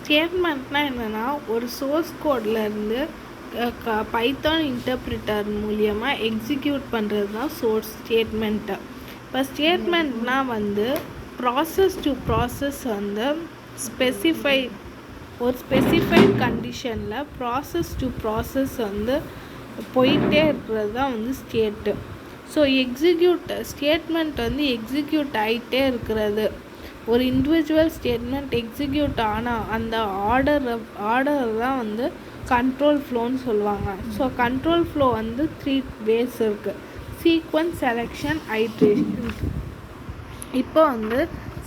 ஸ்டேட்மெண்ட்னா என்னென்னா ஒரு source கோட்லேருந்து Python interpreter மூலியமாக எக்ஸிக்யூட் பண்ணுறது தான் சோர்ஸ் ஸ்டேட்மெண்ட்டு. இப்போ ஸ்டேட்மெண்ட்னால் வந்து ப்ராசஸ் டு ப்ராசஸ் வந்து ஒரு ஸ்பெசிஃபைட் கண்டிஷனில் ப்ராசஸ் டு ப்ராசஸ் வந்து போயிட்டே இருக்கிறது தான் வந்து ஸ்டேட்டு. ஸோ ஸ்டேட்மெண்ட் வந்து எக்ஸிக்யூட் ஆகிட்டே இருக்கிறது. ஒரு இண்டிவிஜுவல் ஸ்டேட்மெண்ட் எக்ஸிக்யூட் ஆனால் அந்த ஆர்டர் தான் வந்து கண்ட்ரோல் ஃப்ளோன்னு சொல்லுவாங்க. ஸோ கண்ட்ரோல் ஃப்ளோ வந்து 3 ways இருக்குது: சீக்வன்ஸ், செலெக்ஷன், ஐட்ரேஷன். இப்போ வந்து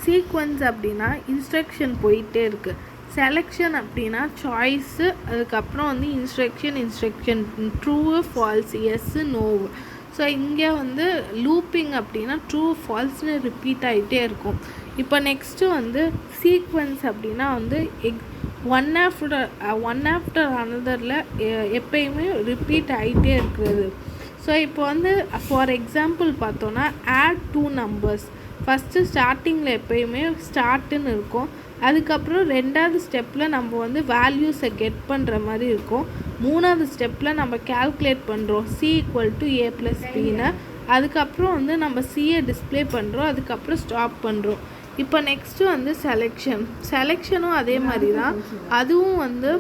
சீக்வன்ஸ் அப்படின்னா இன்ஸ்ட்ரக்ஷன் போயிட்டே இருக்குது. செலெக்ஷன் அப்படின்னா சாய்ஸு, அதுக்கப்புறம் வந்து இன்ஸ்ட்ரக்ஷன் ட்ரூ, ஃபால்ஸ், எஸ்ஸு, நோவு. ஸோ இங்கே வந்து லூப்பிங் அப்படின்னா ட்ரூ ஃபால்ஸ்னு ரிப்பீட் ஆகிட்டே இருக்கும். இப்போ நெக்ஸ்ட்டு வந்து சீக்வன்ஸ் அப்படின்னா வந்து ஒன் ஆஃப்டர் அனதரில் எப்பயுமே ரிப்பீட் ஆகிட்டே இருக்கிறது. ஸோ இப்போ வந்து ஃபார் எக்ஸாம்பிள் பார்த்தோன்னா ஆட் 2 numbers. ஃபஸ்ட்டு ஸ்டார்டிங்கில் எப்பயுமே ஸ்டார்ட்டுன்னு இருக்கும். அதுக்கப்புறம் 2வது ஸ்டெப்பில் நம்ம வந்து வேல்யூஸை கெட் பண்ணுற மாதிரி இருக்கும். 3வது ஸ்டெப்பில் நம்ம கேல்குலேட் பண்ணுறோம் C = A + Bன்னு. அதுக்கப்புறம் வந்து நம்ம Cயை டிஸ்பிளே பண்ணுறோம். அதுக்கப்புறம் ஸ்டாப் பண்ணுறோம். இப்போ நெக்ஸ்ட்டு வந்து செலெக்ஷனும் அதே மாதிரி தான், அதுவும் வந்து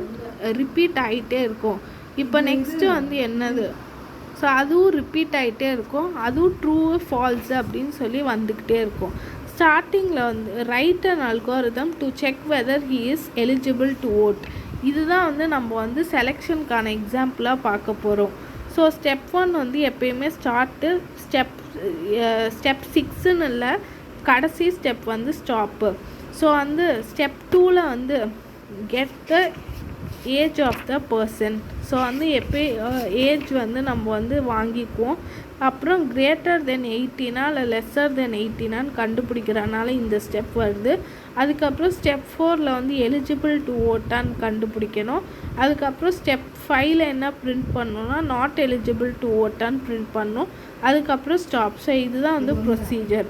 ரிப்பீட் ஆகிட்டே இருக்கும். இப்போ நெக்ஸ்ட்டு வந்து என்னது, ஸோ அதுவும் ரிப்பீட் ஆகிட்டே இருக்கும். அதுவும் ட்ரூ, ஃபால்ஸு அப்படின்னு சொல்லி வந்துக்கிட்டே இருக்கும். ஸ்டார்டிங்கில் வந்து write an algorithm to check whether he is eligible to vote. இதுதான் வந்து நம்ம வந்து செலெக்ஷனுக்கான எக்ஸாம்பிளாக பார்க்க போகிறோம். ஸோ ஸ்டெப் 1 வந்து எப்பயுமே ஸ்டார்ட்டு, ஸ்டெப் 6ன்னு இல்லை, கடைசி ஸ்டெப் வந்து ஸ்டாப்பு. ஸோ வந்து ஸ்டெப் 2ல் வந்து get the age of the person. So வந்து ஏஜ் வந்து நம்ம வந்து வாங்கிக்குவோம். அப்புறம் கிரேட்டர் தென் 18 இல்லை லெஸ்ஸர் தென் 18 கண்டுபிடிக்கிறனால இந்த ஸ்டெப் வருது. அதுக்கப்புறம் ஸ்டெப் 4ல் வந்து எலிஜிபிள் டு ஓட்டான்னு கண்டுபிடிக்கணும். அதுக்கப்புறம் ஸ்டெப் 5ல் என்ன பிரிண்ட் பண்ணணும்னா நாட் எலிஜிபிள் டு ஓட்டான்னு பிரிண்ட் பண்ணணும். அதுக்கப்புறம் ஸ்டாப். ஸோ இதுதான் வந்து ப்ரொசீஜர்.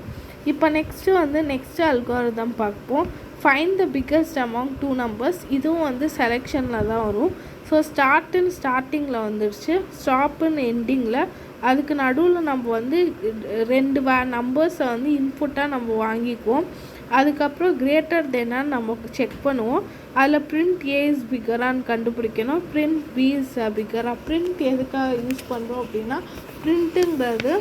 இப்போ நெக்ஸ்ட்டு அல்காரிதம் பார்ப்போம். Find the biggest among 2 numbers. இதுவும் வந்து செலெக்ஷனில் தான் வரும். ஸோ ஸ்டார்டிங்கில் வந்துடுச்சு, ஸ்டாப்புன்னு எண்டிங்கில். அதுக்கு நடுவில் நம்ம வந்து 2 நம்பர்ஸை வந்து இன்புட்டாக நம்ம வாங்கிக்குவோம். அதுக்கப்புறம் கிரேட்டர் தென்னான்னு நம்ம செக் பண்ணுவோம். அதில் பிரிண்ட் A is biggerன்னு கண்டுபிடிக்கணும். Print B is bigger. Print எதுக்காக யூஸ் பண்ணுறோம் அப்படின்னா, பிரிண்ட்டுங்கிறது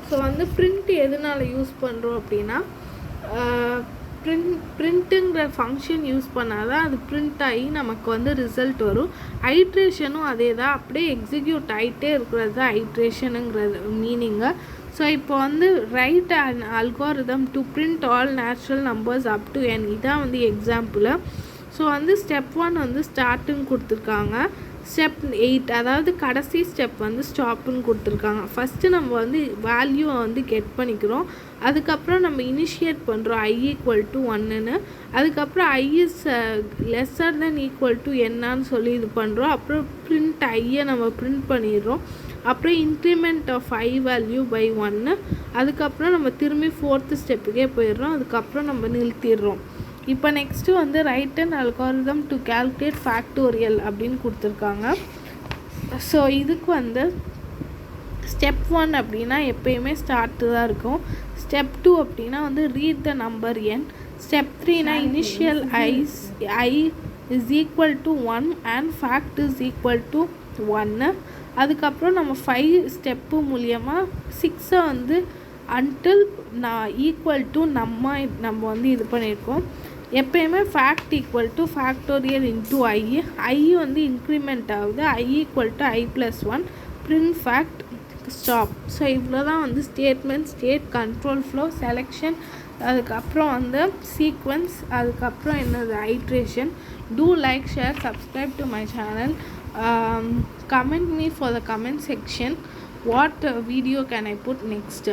ஸோ வந்து பிரிண்ட் எதனால் யூஸ் பண்ணுறோம் அப்படின்னா, பிரிண்ட்டுங்கிற ஃபங்க்ஷன் யூஸ் பண்ணால் தான் அது பிரிண்ட் ஆகி நமக்கு வந்து ரிசல்ட் வரும். ஐட்ரேஷனும் அதே தான், அப்படியே எக்ஸிக்யூட் ஆகிட்டே இருக்கிறது தான் ஐட்ரேஷனுங்கிறது மீனிங்கு. ஸோ இப்போ வந்து right and algorithm to print all natural numbers up to n. இதான் வந்து எக்ஸாம்பிள். ஸோ வந்து ஸ்டெப் 1 வந்து ஸ்டார்ட்டுன்னு கொடுத்துருக்காங்க. ஸ்டெப் 8 அதாவது கடைசி ஸ்டெப் வந்து ஸ்டாப்புன்னு கொடுத்துருக்காங்க. ஃபஸ்ட்டு நம்ம வந்து வேல்யூவை வந்து கெட் பண்ணிக்கிறோம். அதுக்கப்புறம் நம்ம இனிஷியேட் பண்ணுறோம் I = 1ன்னு. அதுக்கப்புறம் I is lesser than equal to என்னன்னு சொல்லி இது பண்ணுறோம். அப்புறம் பிரிண்ட் ஐயை நம்ம பிரிண்ட் பண்ணிடுறோம். அப்புறம் increment of I value by 1. அதுக்கப்புறம் நம்ம திரும்பி 4th ஸ்டெப்புக்கே போயிடுறோம். அதுக்கப்புறம் நம்ம நிறுத்திடுறோம். இப்போ நெக்ஸ்ட்டு வந்து right and algorithm to calculate factorial அப்படின்னு கொடுத்துருக்காங்க. ஸோ இதுக்கு வந்து ஸ்டெப் 1 அப்படின்னா எப்பயுமே ஸ்டார்ட்டு தான் இருக்கும். ஸ்டெப் 2 அப்படின்னா வந்து read the number n. Step 3னா இனிஷியல் I is equal to 1 and fact is equal to 1. அதுக்கப்புறம் நம்ம 5 ஸ்டெப்பு மூலியமாக 6 வந்து அன்டில் ஈக்குவல் டு நம்ம வந்து இது பண்ணியிருக்கோம். எப்பயுமே fact equal to factorial into I வந்து இன்க்ரிமெண்ட் ஆகுது. I = I + 1, print fact, stop. So இவ்வளோ தான் வந்து statement, state, control flow, selection, அதுக்கப்புறம் வந்து சீக்வன்ஸ், அதுக்கப்புறம் என்னது iteration. Do like, share, subscribe to my channel. Comment me for the comment section what video can I put next.